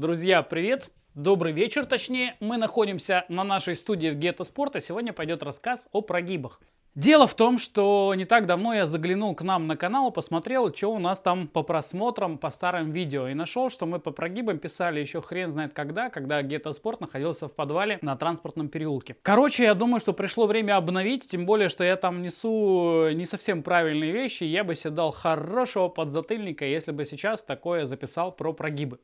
Друзья, привет! Добрый вечер, точнее. Мы находимся на нашей студии в Ghetto Sport, и сегодня пойдет рассказ о прогибах. Дело в том, что не так давно я заглянул к нам на канал, посмотрел, что у нас там по просмотрам, по старым видео, и нашел, что мы по прогибам писали еще хрен знает когда Ghetto Sport находился в подвале на Транспортном переулке. Короче, я думаю, что пришло время обновить, тем более, что я там несу не совсем правильные вещи, я бы себе дал хорошего подзатыльника, если бы сейчас такое записал про прогибы.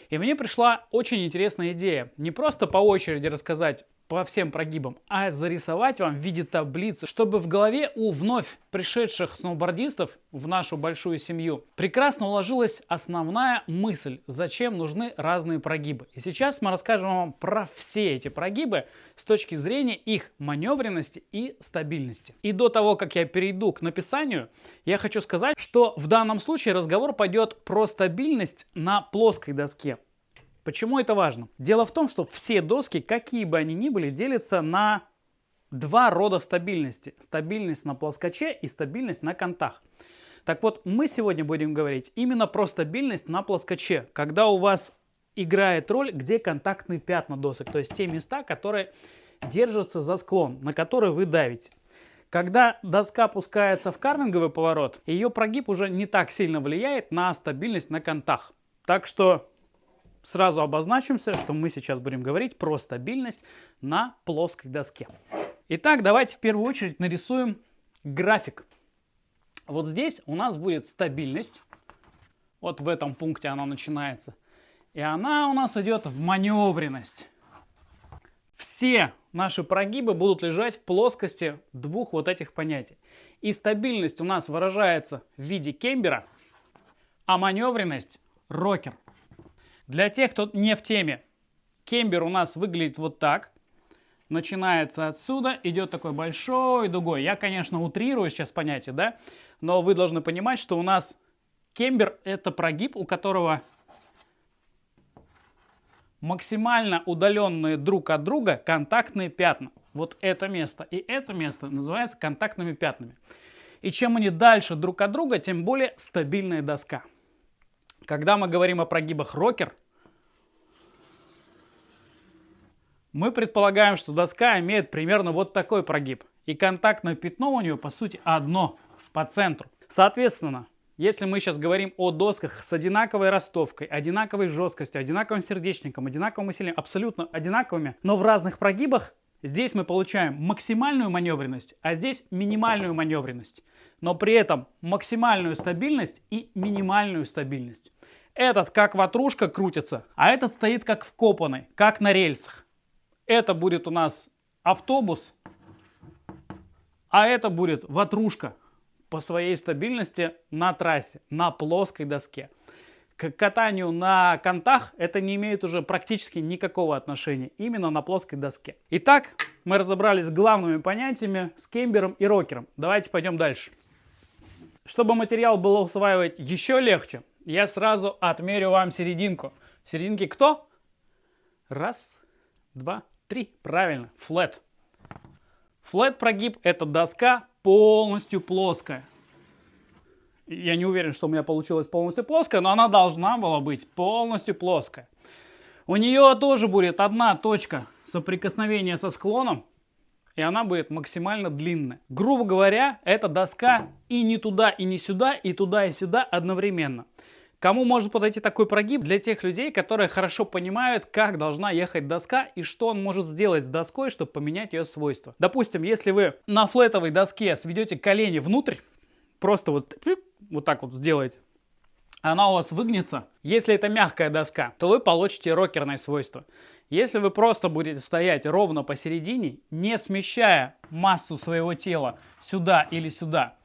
И мне пришла очень интересная идея. Не просто по очереди рассказать по всем прогибам, а зарисовать вам в виде таблицы, чтобы в голове у вновь пришедших сноубордистов в нашу большую семью прекрасно уложилась основная мысль, зачем нужны разные прогибы. И сейчас мы расскажем вам про все эти прогибы с точки зрения их маневренности и стабильности. И до того, как я перейду к написанию, я хочу сказать, что в данном случае разговор пойдет про стабильность на плоской доске. Почему это важно? Дело в том, что все доски, какие бы они ни были, делятся на два рода стабильности. Стабильность на плоскоче и стабильность на контах. Так вот, мы сегодня будем говорить именно про стабильность на плоскоче, когда у вас играет роль, где контактные пятна досок, то есть те места, которые держатся за склон, на который вы давите. Когда доска опускается в карвинговый поворот, ее прогиб уже не так сильно влияет на стабильность на контах. Так что сразу обозначимся, что мы сейчас будем говорить про стабильность на плоской доске. Итак, давайте в первую очередь нарисуем график. Вот здесь у нас будет стабильность. Вот в этом пункте она начинается. И она у нас идет в маневренность. Все наши прогибы будут лежать в плоскости двух вот этих понятий. И стабильность у нас выражается в виде кембера, а маневренность – рокер. Для тех, кто не в теме, кембер у нас выглядит вот так. Начинается отсюда, идет такой большой дугой. Я, конечно, утрирую сейчас понятие, да? Но вы должны понимать, что у нас кембер – это прогиб, у которого максимально удаленные друг от друга контактные пятна. Вот это место и это место называется контактными пятнами. И чем они дальше друг от друга, тем более стабильная доска. Когда мы говорим о прогибах рокер, мы предполагаем, что доска имеет примерно вот такой прогиб. И контактное пятно у нее, по сути, одно по центру. Соответственно, если мы сейчас говорим о досках с одинаковой ростовкой, одинаковой жесткостью, одинаковым сердечником, одинаковым усилием, абсолютно одинаковыми, но в разных прогибах, здесь мы получаем максимальную маневренность, а здесь минимальную маневренность. Но при этом максимальную стабильность и минимальную стабильность. Этот как ватрушка крутится, а этот стоит как вкопанный, как на рельсах. Это будет у нас автобус, а это будет ватрушка по своей стабильности на трассе, на плоской доске. К катанию на контах это не имеет уже практически никакого отношения, именно на плоской доске. Итак, мы разобрались с главными понятиями, с кембером и рокером. Давайте пойдем дальше. Чтобы материал было усваивать еще легче, я сразу отмерю вам серединку. В серединке кто? Раз, два, три. Правильно, флэт. Флэт прогиб – это доска полностью плоская. Я не уверен, что у меня получилось полностью плоская, но она должна была быть полностью плоская. У нее тоже будет одна точка соприкосновения со склоном, и она будет максимально длинная. Грубо говоря, эта доска и не туда, и не сюда, и туда, и сюда одновременно. Кому может подойти такой прогиб? Для тех людей, которые хорошо понимают, как должна ехать доска и что он может сделать с доской, чтобы поменять ее свойства. Допустим, если вы на флетовой доске сведете колени внутрь, просто вот так вот сделаете, она у вас выгнется. Если это мягкая доска, то вы получите рокерное свойство. Если вы просто будете стоять ровно посередине, не смещая массу своего тела сюда или сюда,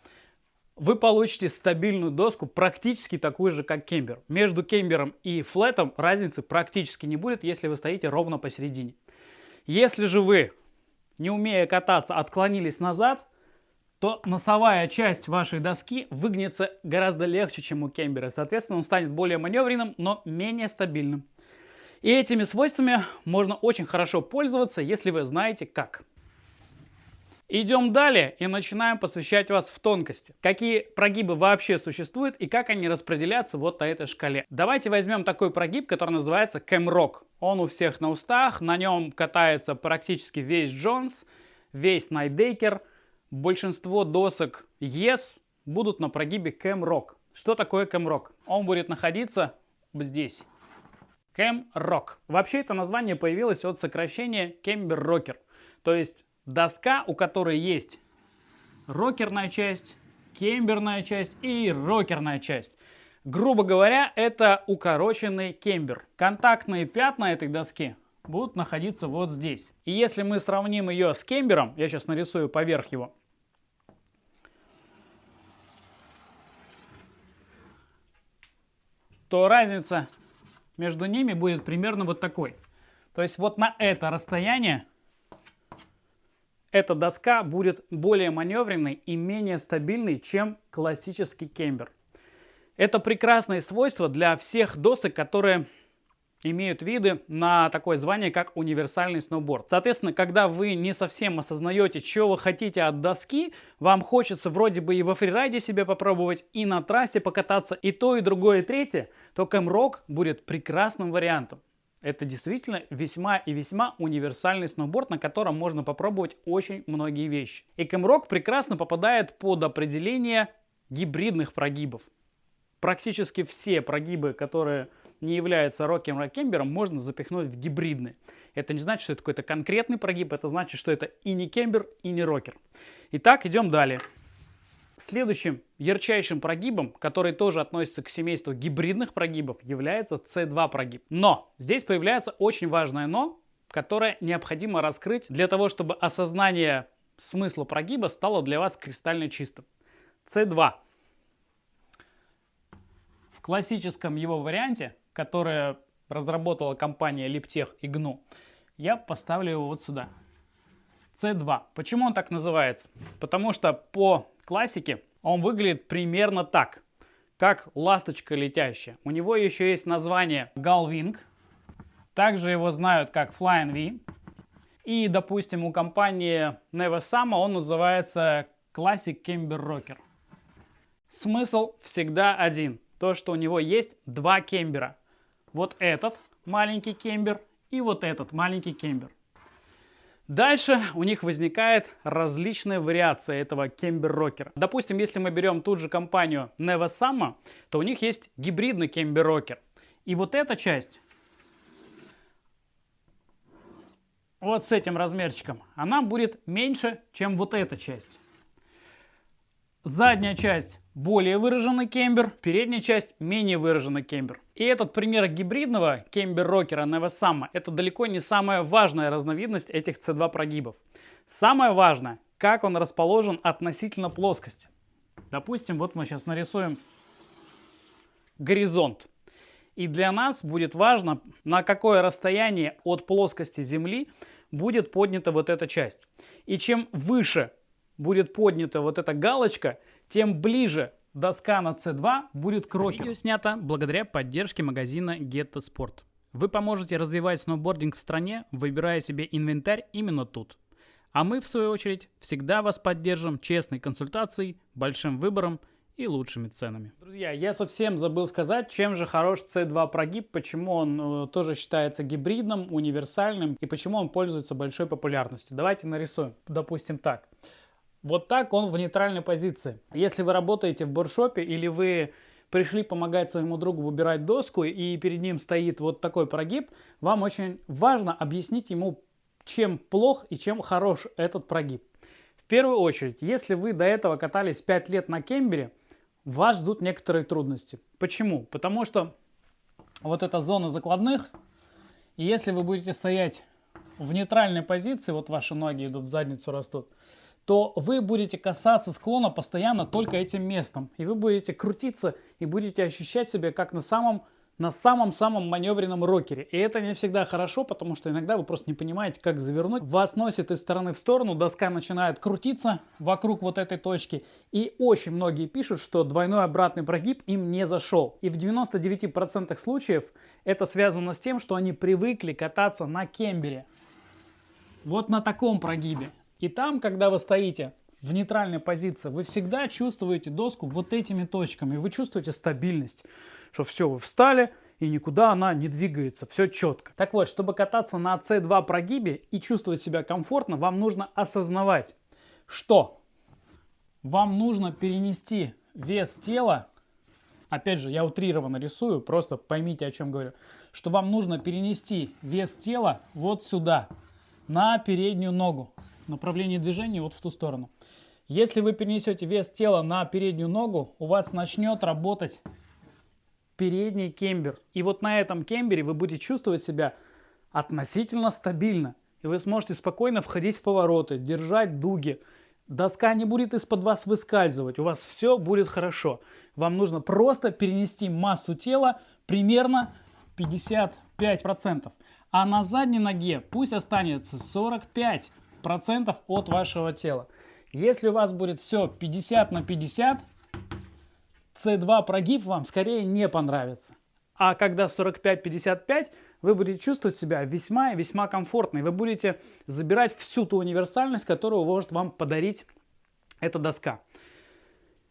вы получите стабильную доску, практически такую же, как кембер. Между кембером и флетом разницы практически не будет, если вы стоите ровно посередине. Если же вы, не умея кататься, отклонились назад, то носовая часть вашей доски выгнется гораздо легче, чем у кембера. Соответственно, он станет более маневренным, но менее стабильным. И этими свойствами можно очень хорошо пользоваться, если вы знаете как. Идем далее и начинаем посвящать вас в тонкости. Какие прогибы вообще существуют и как они распределяются вот на этой шкале. Давайте возьмем такой прогиб, который называется Camrock. Он у всех на устах, на нем катается практически весь Джонс, весь Найдекер. Большинство досок Yes будут на прогибе Camrock. Что такое Camrock? Он будет находиться здесь. Camrock. Вообще это название появилось от сокращения Camber Rocker. То есть доска, у которой есть рокерная часть, кемберная часть и рокерная часть. Грубо говоря, это укороченный кембер. Контактные пятна этой доски будут находиться вот здесь. И если мы сравним ее с кембером, я сейчас нарисую поверх его, то разница между ними будет примерно вот такой. То есть вот на это расстояние эта доска будет более маневренной и менее стабильной, чем классический кембер. Это прекрасное свойство для всех досок, которые имеют виды на такое звание, как универсальный сноуборд. Соответственно, когда вы не совсем осознаете, что вы хотите от доски, вам хочется вроде бы и во фрирайде себя попробовать, и на трассе покататься, и то, и другое, и третье, то Camrock будет прекрасным вариантом. Это действительно весьма и весьма универсальный сноуборд, на котором можно попробовать очень многие вещи. И Camrock прекрасно попадает под определение гибридных прогибов. Практически все прогибы, которые не являются рокером и кембером, можно запихнуть в гибридные. Это не значит, что это какой-то конкретный прогиб, это значит, что это и не кембер, и не рокер. Итак, идем далее. Следующим ярчайшим прогибом, который тоже относится к семейству гибридных прогибов, является C2 прогиб. Но здесь появляется очень важное но, которое необходимо раскрыть для того, чтобы осознание смысла прогиба стало для вас кристально чистым. C2. В классическом его варианте, который разработала компания Liptech и GNU, я поставлю его вот сюда. C2. Почему он так называется? Потому что по классике он выглядит примерно так, как ласточка летящая. У него еще есть название Gullwing, также его знают как Flying V. И, допустим, у компании Nevesama он называется Classic Camber Rocker. Смысл всегда один. То, что у него есть два кембера. Вот этот маленький кембер и вот этот маленький кембер. Дальше у них возникает различная вариация этого кембер-рокера. Допустим, если мы берем ту же компанию Nevesama, то у них есть гибридный кембер-рокер. И вот эта часть, вот с этим размерчиком, она будет меньше, чем вот эта часть. Задняя часть более выраженный кембер, передняя часть менее выраженный кембер. И этот пример гибридного кембер-рокера Nevesama — это далеко не самая важная разновидность этих C2 прогибов. Самое важное, как он расположен относительно плоскости. Допустим, вот мы сейчас нарисуем горизонт. И для нас будет важно, на какое расстояние от плоскости Земли будет поднята вот эта часть. И чем выше будет поднята вот эта галочка, тем ближе доска на C2 будет к рокеру. Видео снято благодаря поддержке магазина Getto Sport. Вы поможете развивать сноубординг в стране, выбирая себе инвентарь именно тут. А мы, в свою очередь, всегда вас поддержим честной консультацией, большим выбором и лучшими ценами. Друзья, я совсем забыл сказать, чем же хорош C2 прогиб, почему он тоже считается гибридным, универсальным и почему он пользуется большой популярностью. Давайте нарисуем, допустим, так. Вот так он в нейтральной позиции. Если вы работаете в бордшопе или вы пришли помогать своему другу выбирать доску и перед ним стоит вот такой прогиб, вам очень важно объяснить ему, чем плох и чем хорош этот прогиб. В первую очередь, если вы до этого катались 5 лет на кембере, вас ждут некоторые трудности. Почему? Потому что вот эта зона закладных, и если вы будете стоять в нейтральной позиции, вот ваши ноги идут в задницу, растут, то вы будете касаться склона постоянно только этим местом. И вы будете крутиться и будете ощущать себя как на самом-самом маневренном рокере. И это не всегда хорошо, потому что иногда вы просто не понимаете, как завернуть. Вас носит из стороны в сторону, доска начинает крутиться вокруг вот этой точки. И очень многие пишут, что двойной обратный прогиб им не зашел. И в 99% случаев это связано с тем, что они привыкли кататься на кембере. Вот на таком прогибе. И там, когда вы стоите в нейтральной позиции, вы всегда чувствуете доску вот этими точками. Вы чувствуете стабильность, что все, вы встали, и никуда она не двигается, все четко. Так вот, чтобы кататься на C2 прогибе и чувствовать себя комфортно, вам нужно осознавать, что вам нужно перенести вес тела, опять же, я утрированно рисую, просто поймите, о чем говорю, что вам нужно перенести вес тела вот сюда, на переднюю ногу, направление движения вот в ту сторону. Если вы перенесете вес тела на переднюю ногу, у вас начнет работать передний кембер. И вот на этом кембере вы будете чувствовать себя относительно стабильно. И вы сможете спокойно входить в повороты, держать дуги. Доска не будет из-под вас выскальзывать. У вас все будет хорошо. Вам нужно просто перенести массу тела примерно 55%. А на задней ноге пусть останется 45% от вашего тела. Если у вас будет все 50 на 50, C2 прогиб вам скорее не понравится. А когда 45-55, вы будете чувствовать себя весьма и весьма комфортно. И вы будете забирать всю ту универсальность, которую может вам подарить эта доска.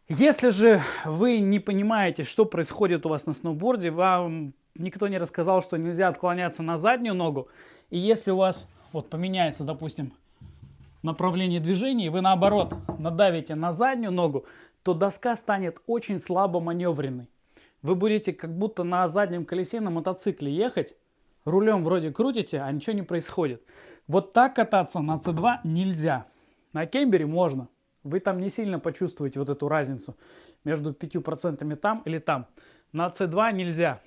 Если же вы не понимаете, что происходит у вас на сноуборде, вам никто не рассказал, что нельзя отклоняться на заднюю ногу. И если у вас вот поменяется, допустим, направление движения, и вы наоборот надавите на заднюю ногу, то доска станет очень слабо маневренной. Вы будете как будто на заднем колесе на мотоцикле ехать, рулем вроде крутите, а ничего не происходит. Вот так кататься на C2 нельзя. На кембере можно. Вы там не сильно почувствуете вот эту разницу между 5% там или там. На C2 нельзя.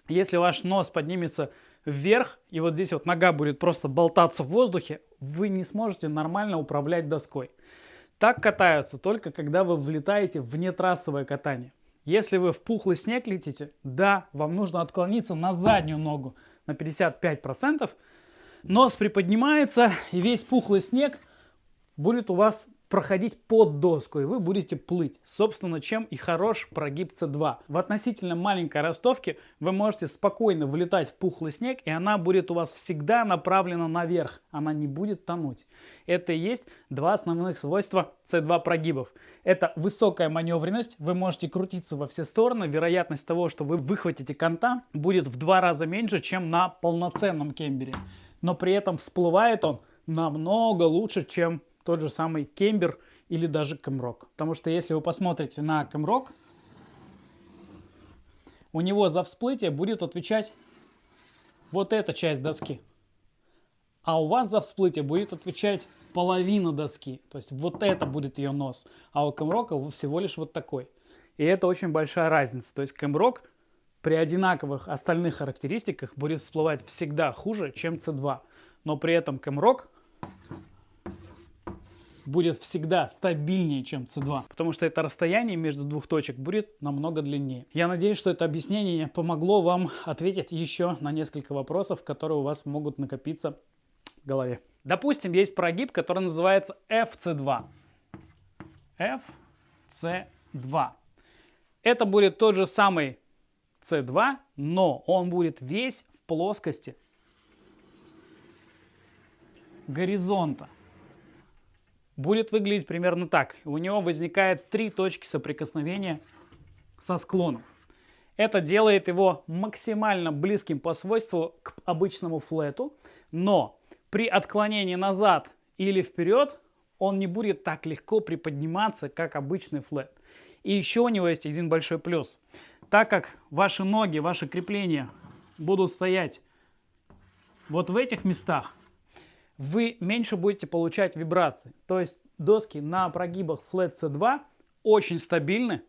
Если ваш нос поднимется вверх, и вот здесь вот нога будет просто болтаться в воздухе, вы не сможете нормально управлять доской. Так катаются только когда вы влетаете в внетрассовое катание. Если вы в пухлый снег летите, да, вам нужно отклониться на заднюю ногу на 55%. Нос приподнимается, и весь пухлый снег будет у вас проходить под доску, и вы будете плыть. Собственно, чем и хорош прогиб C2. В относительно маленькой ростовке вы можете спокойно влетать в пухлый снег, и она будет у вас всегда направлена наверх. Она не будет тонуть. Это и есть два основных свойства C2 прогибов. Это высокая маневренность. Вы можете крутиться во все стороны. Вероятность того, что вы выхватите конта, будет в 2 раза меньше, чем на полноценном кембере. Но при этом всплывает он намного лучше, чем тот же самый кембер или даже камрок. Потому что если вы посмотрите на камрок, у него за всплытие будет отвечать вот эта часть доски. А у вас за всплытие будет отвечать половина доски. То есть вот это будет ее нос. А у камрока всего лишь вот такой. И это очень большая разница. То есть камрок при одинаковых остальных характеристиках будет всплывать всегда хуже, чем C2. Но при этом камрок будет всегда стабильнее, чем C2, потому что это расстояние между двух точек будет намного длиннее. Я надеюсь, что это объяснение помогло вам ответить еще на несколько вопросов, которые у вас могут накопиться в голове. Допустим, есть прогиб, который называется FC2. FC2. Это будет тот же самый C2, но он будет весь в плоскости горизонта. Будет выглядеть примерно так. У него возникает 3 точки соприкосновения со склоном. Это делает его максимально близким по свойству к обычному флету, но при отклонении назад или вперед он не будет так легко приподниматься, как обычный флет. И еще у него есть один большой плюс. Так как ваши ноги, ваши крепления будут стоять вот в этих местах, вы меньше будете получать вибрации. То есть доски на прогибах Flat C2 очень стабильны,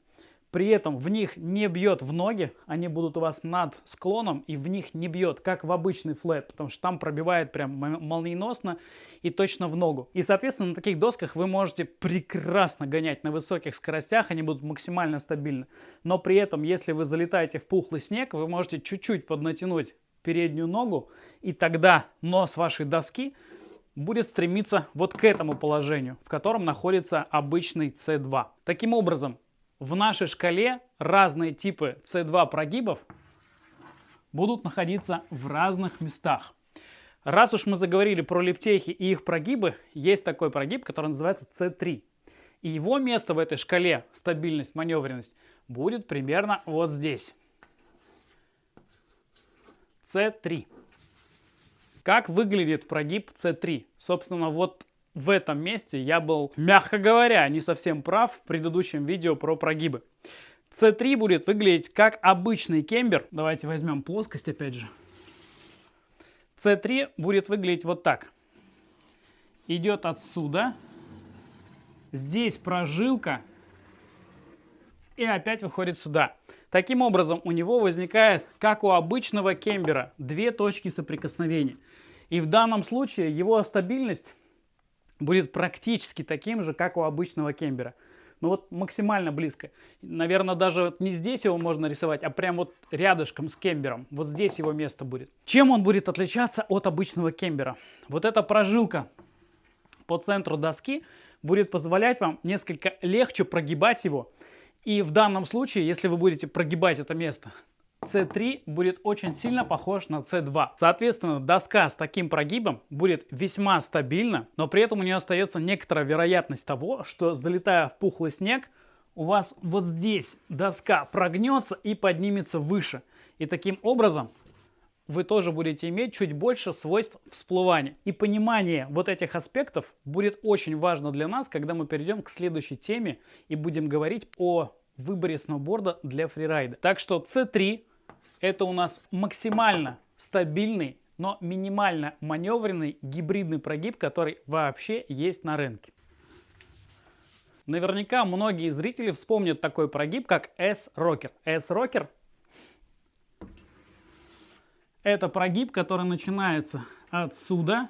при этом в них не бьет в ноги, они будут у вас над склоном, и в них не бьет, как в обычный флет, потому что там пробивает прям молниеносно и точно в ногу. И, соответственно, на таких досках вы можете прекрасно гонять на высоких скоростях, они будут максимально стабильны. Но при этом, если вы залетаете в пухлый снег, вы можете чуть-чуть поднатянуть переднюю ногу, и тогда нос вашей доски будет стремиться вот к этому положению, в котором находится обычный C2. Таким образом, в нашей шкале разные типы C2 прогибов будут находиться в разных местах. Раз уж мы заговорили про лептехи и их прогибы, есть такой прогиб, который называется C3. И его место в этой шкале стабильность, маневренность будет примерно вот здесь. C3. Как выглядит прогиб C3? Собственно, вот в этом месте я был, мягко говоря, не совсем прав в предыдущем видео про прогибы. C3 будет выглядеть как обычный кембер. Давайте возьмем плоскость опять же. C3 будет выглядеть вот так. Идет отсюда. Здесь прожилка. И опять выходит сюда. Таким образом, у него возникает, как у обычного кембера, две точки соприкосновения. И в данном случае его стабильность будет практически таким же, как у обычного кембера. Ну вот максимально близко. Наверное, даже вот не здесь его можно рисовать, а прям вот рядышком с кембером. Вот здесь его место будет. Чем он будет отличаться от обычного кембера? Вот эта прожилка по центру доски будет позволять вам несколько легче прогибать его. И в данном случае, если вы будете прогибать это место, C3 будет очень сильно похож на C2. Соответственно, доска с таким прогибом будет весьма стабильна, но при этом у нее остается некоторая вероятность того, что, залетая в пухлый снег, у вас вот здесь доска прогнется и поднимется выше. И таким образом вы тоже будете иметь чуть больше свойств всплывания. И понимание вот этих аспектов будет очень важно для нас, когда мы перейдем к следующей теме и будем говорить о выборе сноуборда для фрирайда. Так что C3 это у нас максимально стабильный, но минимально маневренный гибридный прогиб, который вообще есть на рынке. Наверняка многие зрители вспомнят такой прогиб, как S-Rocker. S-Rocker это прогиб, который начинается отсюда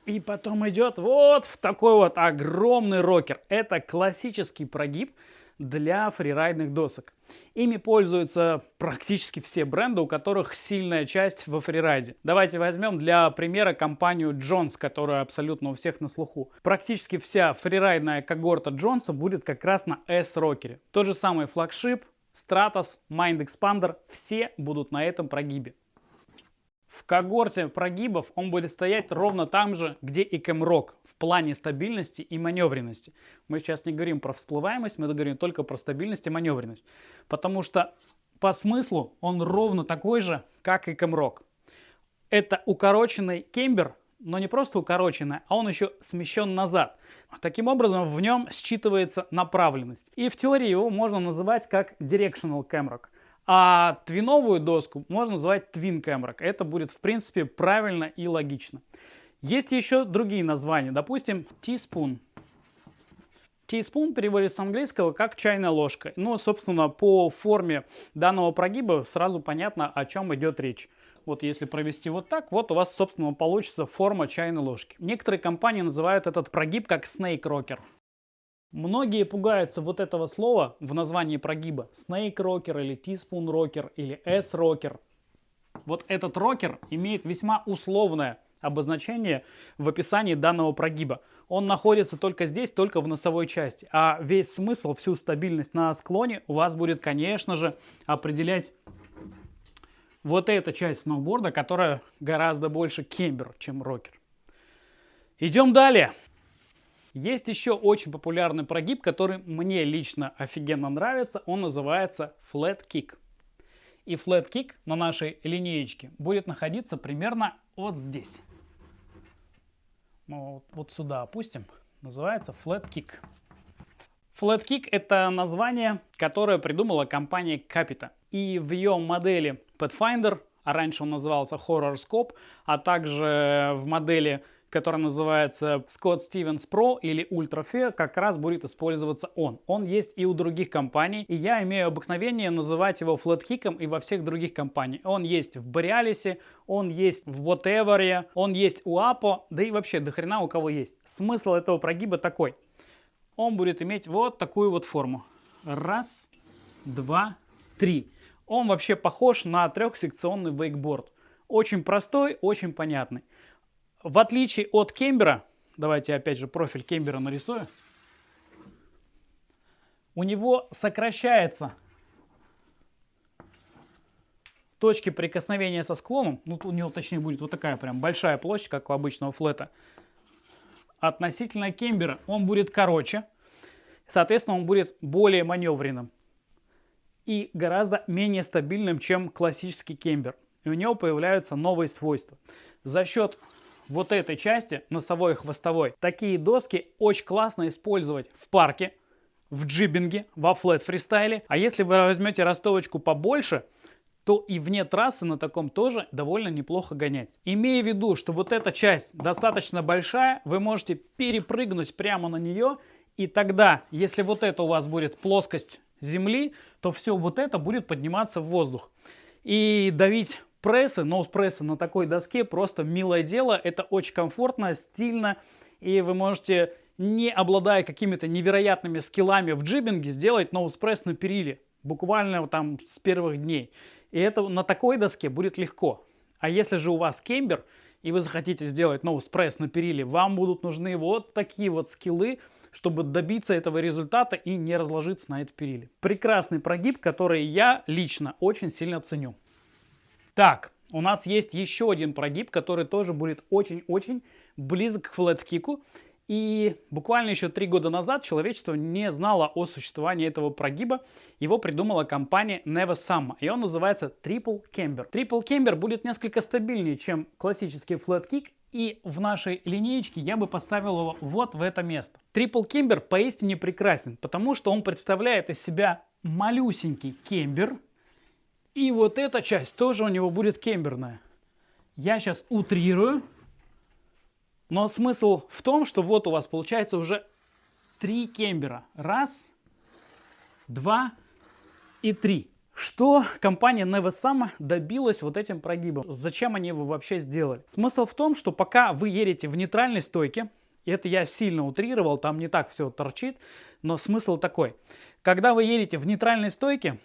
и потом идет вот в такой вот огромный рокер. Это классический прогиб для фрирайдных досок. Ими пользуются практически все бренды, у которых сильная часть во фрирайде. Давайте возьмем для примера компанию Jones, которая абсолютно у всех на слуху. Практически вся фрирайдная когорта Джонса будет как раз на S-рокере. Тот же самый флагшип, Stratos, Mind Expander, все будут на этом прогибе. В когорте прогибов он будет стоять ровно там же, где и Camrock, в плане стабильности и маневренности. Мы сейчас не говорим про всплываемость, мы говорим только про стабильность и маневренность. Потому что по смыслу он ровно такой же, как и Camrock. Это укороченный кембер, но не просто укороченный, а он еще смещен назад. Таким образом, в нем считывается направленность. И в теории его можно называть как Directional Camrock. А твиновую доску можно называть Twin Camrock. Это будет, в принципе, правильно и логично. Есть еще другие названия. Допустим, Teaspoon. Teaspoon переводится с английского как чайная ложка. Ну, собственно, по форме данного прогиба сразу понятно, о чем идет речь. Вот если провести вот так, вот у вас, собственно, получится форма чайной ложки. Некоторые компании называют этот прогиб как Snake Rocker. Многие пугаются вот этого слова в названии прогиба. Snake Rocker или Teaspoon Rocker или S-Rocker. Вот этот рокер имеет весьма условное обозначение в описании данного прогиба. Он находится только здесь, только в носовой части. А весь смысл, всю стабильность на склоне у вас будет, конечно же, определять вот эта часть сноуборда, которая гораздо больше кембер, чем рокер. Идем далее. Есть еще очень популярный прогиб, который мне лично офигенно нравится. Он называется Flat Kick. И Flat Kick на нашей линеечке будет находиться примерно вот здесь. Мы вот сюда опустим. Называется Flat Kick. Flat Kick это название, которое придумала компания Capita. И в ее модели Pathfinder, а раньше он назывался Horror Scope, а также в модели, которая называется Scott Stevens Pro или Ultra Fair, как раз будет использоваться он. Он есть и у других компаний, и я имею обыкновение называть его флэткиком и во всех других компаниях. Он есть в Borealis, он есть в Whatever, он есть у Apo, да и вообще до хрена у кого есть. Смысл этого прогиба такой. Он будет иметь вот такую вот форму. Раз, два, три. Он вообще похож на трехсекционный вейкборд. Очень простой, очень понятный. В отличие от кембера, давайте опять же профиль кембера нарисую, у него сокращается точки прикосновения со склоном, ну, у него точнее будет вот такая прям большая площадь, как у обычного флета, относительно кембера он будет короче, соответственно, он будет более маневренным и гораздо менее стабильным, чем классический кембер. И у него появляются новые свойства. За счет вот этой части, носовой и хвостовой, такие доски очень классно использовать в парке, в джибинге, во флет-фристайле. А если вы возьмете ростовочку побольше, то и вне трассы на таком тоже довольно неплохо гонять. Имея в виду, что вот эта часть достаточно большая, вы можете перепрыгнуть прямо на нее, и тогда, если вот это у вас будет плоскость земли, то все вот это будет подниматься в воздух. И давить прессы, ноуз-прессы на такой доске просто милое дело. Это очень комфортно, стильно, и вы можете, не обладая какими-то невероятными скиллами в джибинге, сделать ноуз-пресс на периле. Буквально там с первых дней. И это на такой доске будет легко. А если же у вас кембер, и вы захотите сделать ноуз-пресс на периле, вам будут нужны вот такие вот скиллы, чтобы добиться этого результата и не разложиться на этой периле. Прекрасный прогиб, который я лично очень сильно ценю. Так, у нас есть еще один прогиб, который тоже будет очень-очень близок к флэт-кику. И буквально еще 3 года назад человечество не знало о существовании этого прогиба. Его придумала компания Never-Summa, и он называется Triple Camber. Triple Camber будет несколько стабильнее, чем классический Flat Kick, и в нашей линеечке я бы поставил его вот в это место. Triple Camber поистине прекрасен, потому что он представляет из себя малюсенький кембер, и вот эта часть тоже у него будет кемберная. Я сейчас утрирую. Но смысл в том, что вот у вас получается уже 3 кембера. 1, 2 и 3. Что компания Never-Summa добилась вот этим прогибом? Зачем они его вообще сделали? Смысл в том, что пока вы едете в нейтральной стойке, и это я сильно утрировал, там не так все торчит, но смысл такой. Когда вы едете в нейтральной стойке,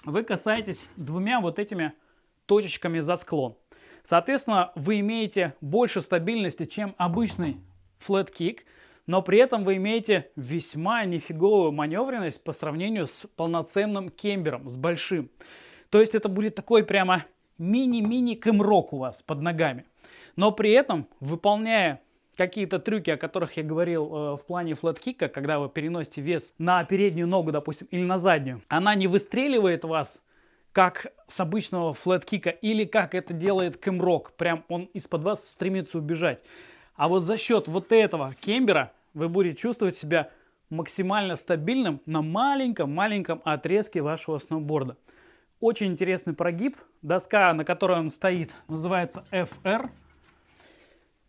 вы касаетесь 2 вот этими точечками за склон. Соответственно, вы имеете больше стабильности, чем обычный flat kick, но при этом вы имеете весьма нифиговую маневренность по сравнению с полноценным кембером, с большим. То есть это будет такой прямо мини-мини кэмрок у вас под ногами. Но при этом, выполняя какие-то трюки, о которых я говорил в плане флэт-кика, когда вы переносите вес на переднюю ногу, допустим, или на заднюю, она не выстреливает вас как с обычного флэт-кика или как это делает кэмрок, прям он из-под вас стремится убежать. А вот за счет вот этого кембера вы будете чувствовать себя максимально стабильным на маленьком-маленьком отрезке вашего сноуборда. Очень интересный прогиб. Доска, на которой он стоит, называется FR.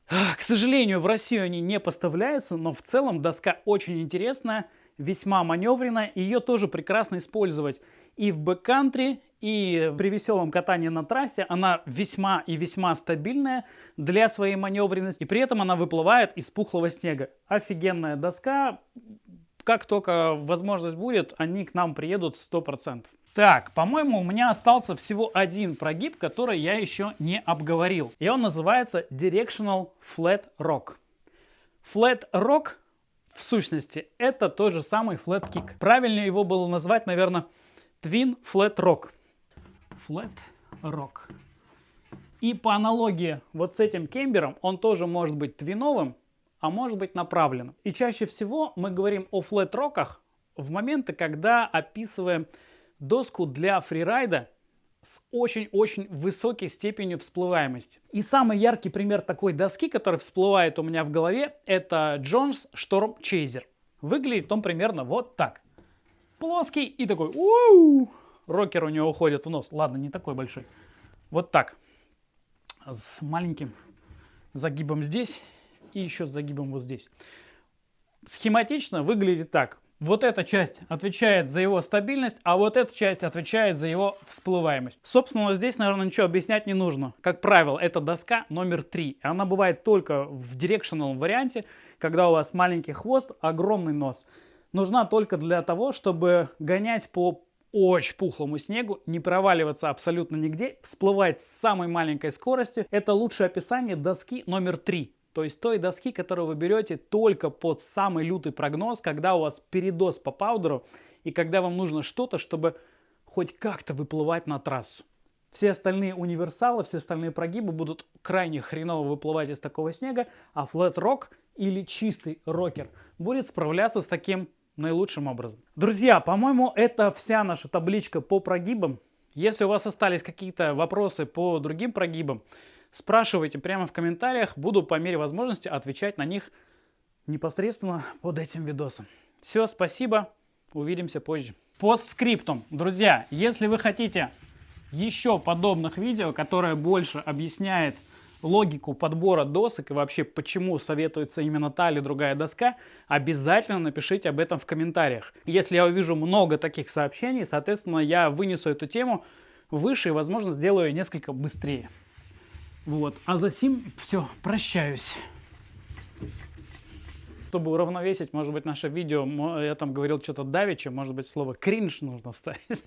К сожалению, в Россию они не поставляются, но в целом доска очень интересная, весьма маневренная. Ее тоже прекрасно использовать и в бэккантри, и при веселом катании на трассе. Она весьма и весьма стабильная для своей маневренности. И при этом она выплывает из пухлого снега. Офигенная доска. Как только возможность будет, они к нам приедут 100%. Так, по-моему, у меня остался всего один прогиб, который я еще не обговорил. И он называется Directional Flat Rock. Flat Rock, в сущности, это тот же самый Flat Kick. Правильнее его было назвать, наверное, Twin Flat Rock. Flat Rock. И по аналогии вот с этим кембером, он тоже может быть твиновым, а может быть направленным. И чаще всего мы говорим о флэт-роках в моменты, когда описываем доску для фрирайда с очень-очень высокой степенью всплываемости. И самый яркий пример такой доски, который всплывает у меня в голове, это Jones Storm Chaser. Выглядит он примерно вот так. Плоский и такой, рокер у него уходит в нос. Ладно, не такой большой. Вот так. С маленьким загибом здесь и еще с загибом вот здесь. Схематично выглядит так. Вот эта часть отвечает за его стабильность, а вот эта часть отвечает за его всплываемость. Собственно, здесь, наверное, ничего объяснять не нужно. Как правило, это доска номер 3. Она бывает только в дирекшнл варианте, когда у вас маленький хвост, огромный нос. Нужна только для того, чтобы гонять по очень пухлому снегу, не проваливаться абсолютно нигде, всплывать с самой маленькой скорости. Это лучшее описание доски номер 3. То есть той доски, которую вы берете только под самый лютый прогноз, когда у вас передоз по паудеру и когда вам нужно что-то, чтобы хоть как-то выплывать на трассу. Все остальные универсалы, все остальные прогибы будут крайне хреново выплывать из такого снега, а Flat Rock или чистый рокер будет справляться с таким наилучшим образом. Друзья, по-моему, это вся наша табличка по прогибам. Если у вас остались какие-то вопросы по другим прогибам, спрашивайте прямо в комментариях. Буду по мере возможности отвечать на них непосредственно под этим видосом. Все, спасибо. Увидимся позже. Постскриптум. Друзья, если вы хотите еще подобных видео, которое больше объясняет логику подбора досок и вообще почему советуется именно та или другая доска, обязательно напишите об этом в комментариях. Если я увижу много таких сообщений, соответственно, я вынесу эту тему выше и, возможно, сделаю ее несколько быстрее. Вот. А за сим все, прощаюсь. Чтобы уравновесить, может быть, наше видео, я там говорил что-то давеча, может быть, слово кринж нужно вставить.